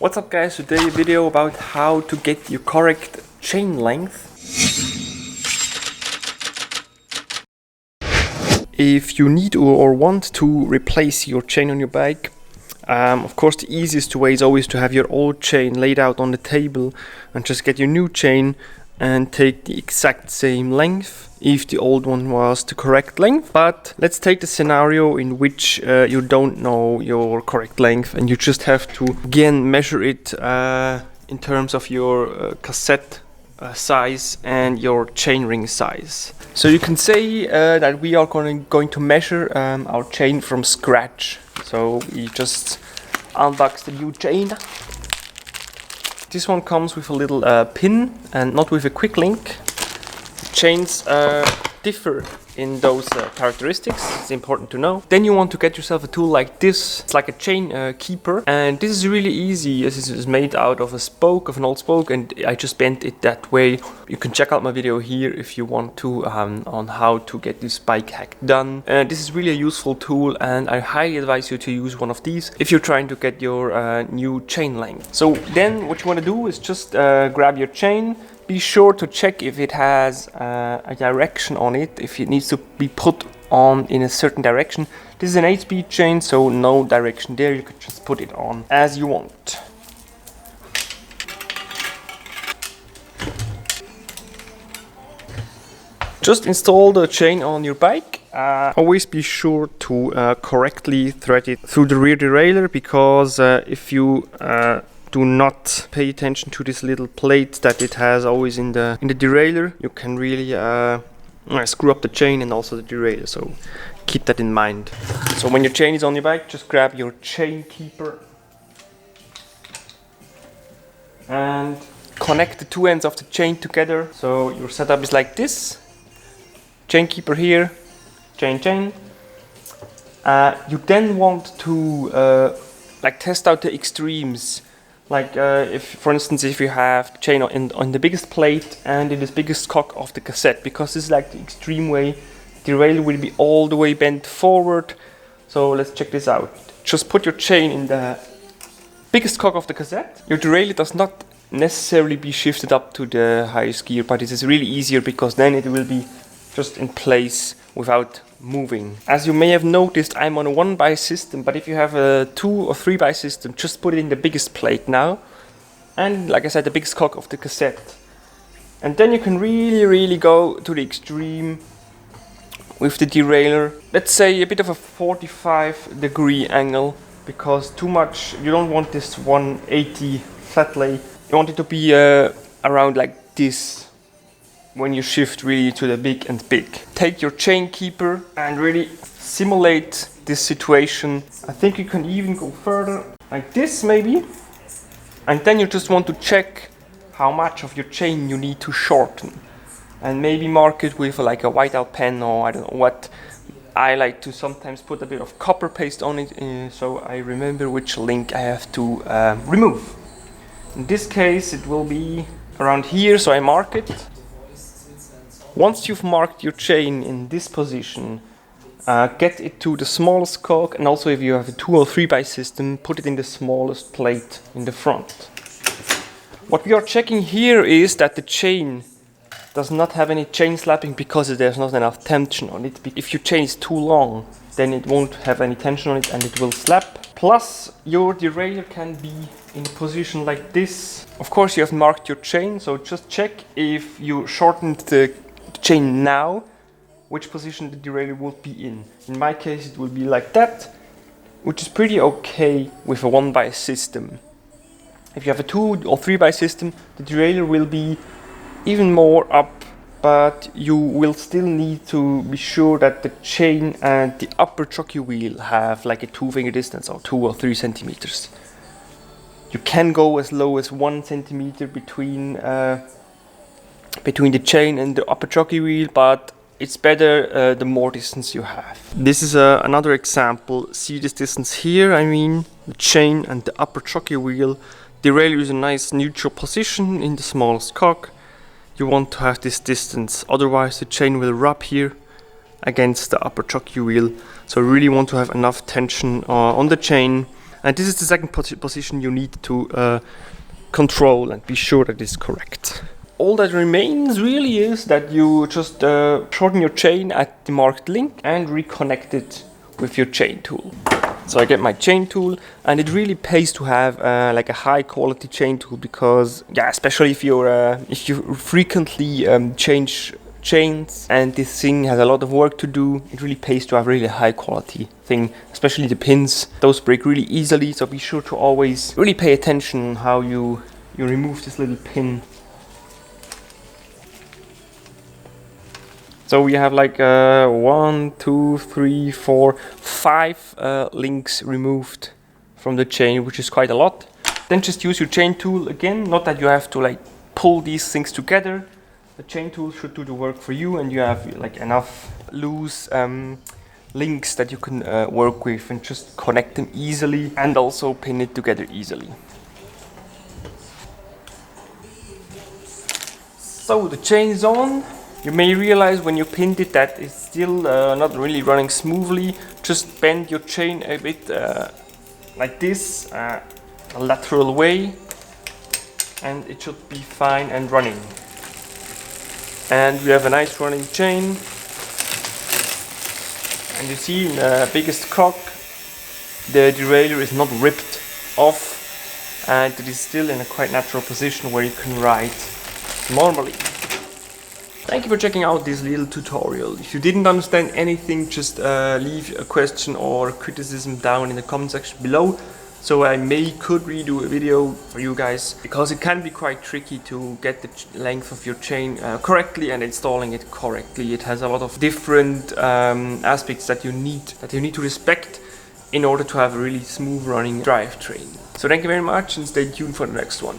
What's up guys, today a video about how to get your correct chain length. If you need or want to replace your chain on your bike, of course the easiest way is always to have your old chain laid out on the table and just get your new chain and take the exact same length if the old one was the correct length. But let's take the scenario in which you don't know your correct length and you just have to again measure it in terms of your cassette size and your chainring size. So you can say that we are going to measure our chain from scratch. So we just unbox the new chain. This one comes with a little pin and not with a quick link. The chains differ in those characteristics, it's important to know. Then you want to get yourself a tool like this. It's like a chain keeper, and this is really easy as it is made out of a spoke, of an old spoke, and I just bent it that way. You can check out my video here if you want to on how to get this bike hack done. This is really a useful tool and I highly advise you to use one of these if you're trying to get your new chain length. So then what you want to do is just grab your chain. Be sure to check if it has a direction on it, if it needs to be put on in a certain direction. This is an 8-speed chain, so no direction there, you could just put it on as you want. Just install the chain on your bike. Always be sure to correctly thread it through the rear derailleur, because if you do not pay attention to this little plate that it has always in the derailleur, you can really screw up the chain and also the derailleur, so keep that in mind. So when your chain is on your bike, just grab your chain keeper and connect the two ends of the chain together. So your setup is like this: chain keeper here, chain. You then want to test out the extremes. Like if, for instance, if you have the chain on the biggest plate and in the biggest cock of the cassette, because this is like the extreme way, the derailleur will be all the way bent forward. So let's check this out. Just put your chain in the biggest cock of the cassette. Your derailleur does not necessarily be shifted up to the highest gear, but it is really easier because then it will be just in place without moving. As you may have noticed, I'm on a 1x system, but if you have a 2 or 3x system, just put it in the biggest plate now, and like I said, the biggest cock of the cassette. And then you can really go to the extreme with the derailleur. Let's say a bit of a 45-degree angle, because too much, you don't want this 180 flat lay. You want it to be around like this when you shift really to the big and big. Take your chain keeper and really simulate this situation. I think you can even go further, like this maybe. And then you just want to check how much of your chain you need to shorten. And maybe mark it with like a whiteout pen, or I don't know what. I like to sometimes put a bit of copper paste on it, so I remember which link I have to remove. In this case it will be around here, so I mark it. Once you've marked your chain in this position, get it to the smallest cock, and also if you have a 2 or 3x system, put it in the smallest plate in the front. What we are checking here is that the chain does not have any chain slapping, because there's not enough tension on it. If your chain is too long, then it won't have any tension on it and it will slap. Plus your derailleur can be in a position like this. Of course you have marked your chain, so just check if you shortened the chain now, which position the derailleur would be in. In my case it will be like that, which is pretty okay with a 1x system. If you have a 2 or 3x system, the derailleur will be even more up, but you will still need to be sure that the chain and the upper jockey wheel have like a 2-finger distance, or 2 or 3 centimeters. You can go as low as 1 centimeter between the chain and the upper jockey wheel, but it's better the more distance you have. This is another example. See this distance here? I mean, the chain and the upper jockey wheel. The derailleur is a nice neutral position in the smallest cock. You want to have this distance, otherwise the chain will rub here against the upper jockey wheel. So you really want to have enough tension on the chain And this is the second position you need to control and be sure that it's correct. All that remains really is that you just shorten your chain at the marked link and reconnect it with your chain tool. So I get my chain tool, and it really pays to have like a high quality chain tool, because yeah, especially if you frequently change chains and this thing has a lot of work to do, it really pays to have really high quality thing. Especially the pins, those break really easily, so be sure to always really pay attention how you remove this little pin. So we have like 1, 2, 3, 4, 5 links removed from the chain, which is quite a lot. Then just use your chain tool again. Not that you have to like pull these things together. The chain tool should do the work for you, and you have like enough loose links that you can work with and just connect them easily and also pin it together easily. So the chain is on. You may realize when you pinned it that it's still not really running smoothly. Just bend your chain a bit like this, a lateral way, and it should be fine and running. And we have a nice running chain. And you see in the biggest cock, the derailleur is not ripped off, and it is still in a quite natural position where you can ride normally. Thank you for checking out this little tutorial. If you didn't understand anything, just leave a question or criticism down in the comment section below, so I could redo a video for you guys, because it can be quite tricky to get the length of your chain correctly and installing it correctly. It has a lot of different aspects that you need to respect in order to have a really smooth running drivetrain. So thank you very much, and stay tuned for the next one.